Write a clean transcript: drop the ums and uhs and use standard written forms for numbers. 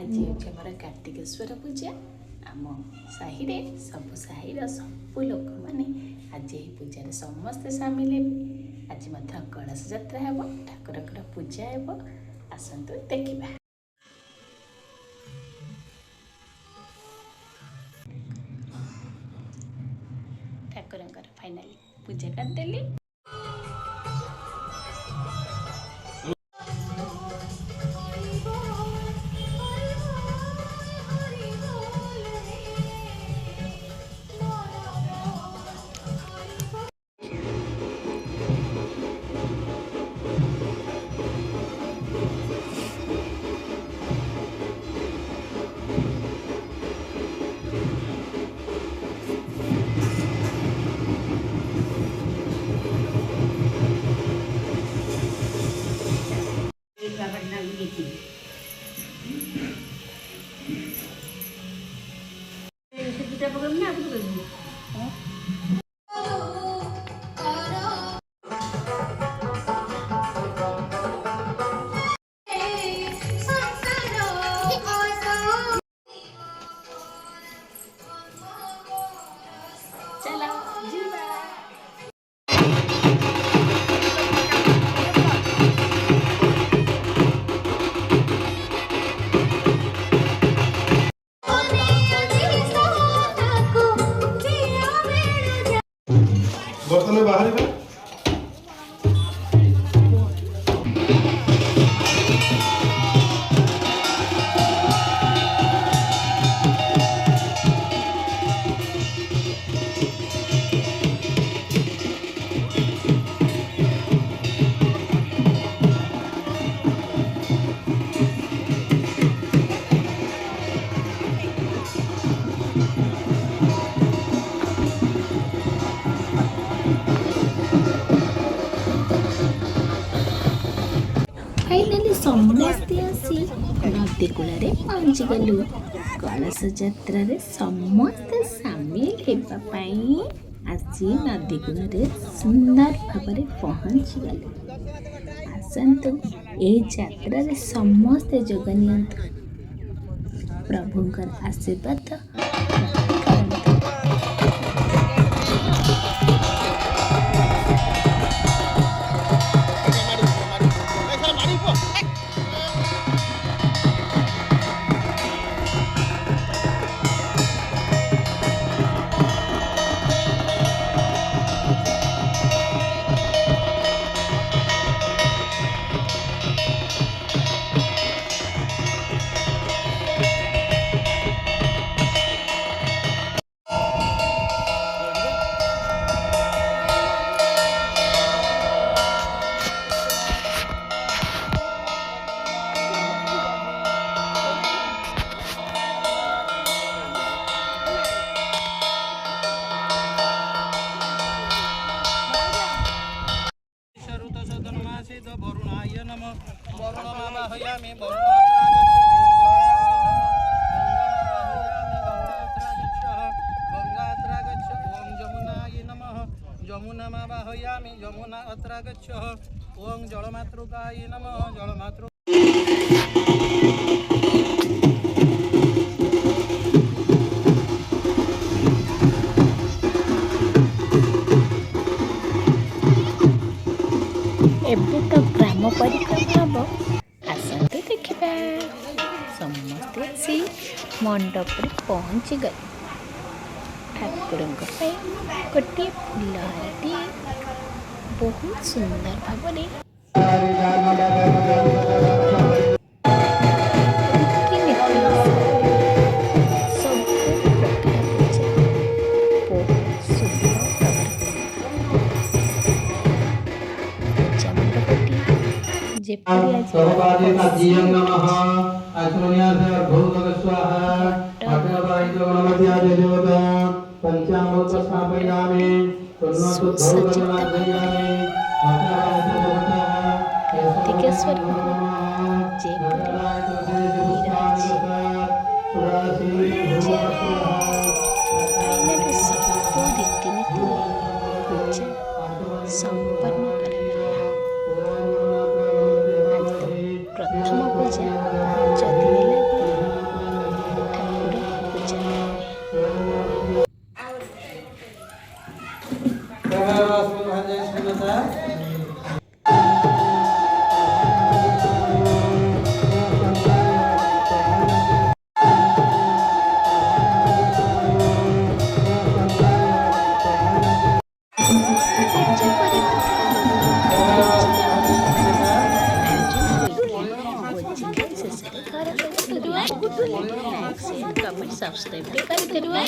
आज होची आमर कार्तिकेश्वर पूजा। आम साहि रे सब साहिर सब लोक मैंने आज यही पूजा समस्ते सामिल हे। आज मध्य कलश यात्रा हेब, ठाकुर पूजा हेब, आसतु देखा। ठाकुर फाइनाली पूजा करदेली। बर्तन बाहर फाइनाली समस्ते आसी नदी कूल पहुँची गलु। कलश यात्रा समस्ते सामिल होगापी आसी नदी कूल सुंदर भाव पहुँची गलु। आसतु ए यात्रा समस्ते जोग नियंतु, प्रभुंकर आशीर्वाद जमुनामावाहयामि जमुना अत्र गच्छः। ओं जलमातृकाय नमः जलमातृ एबे तो ग्राम परिक्रमा हम। आसतु देखा। समस्ते आसी मंडप पहुँची गए। ठाकुर गोटे फुलहारटी बहुत सुंदर भाव संपन्न करागला। आज तो प्रथम पूजा 5 दिन लगी ସବସ୍କ୍ରାଇବ୍ କରିଦେବେ।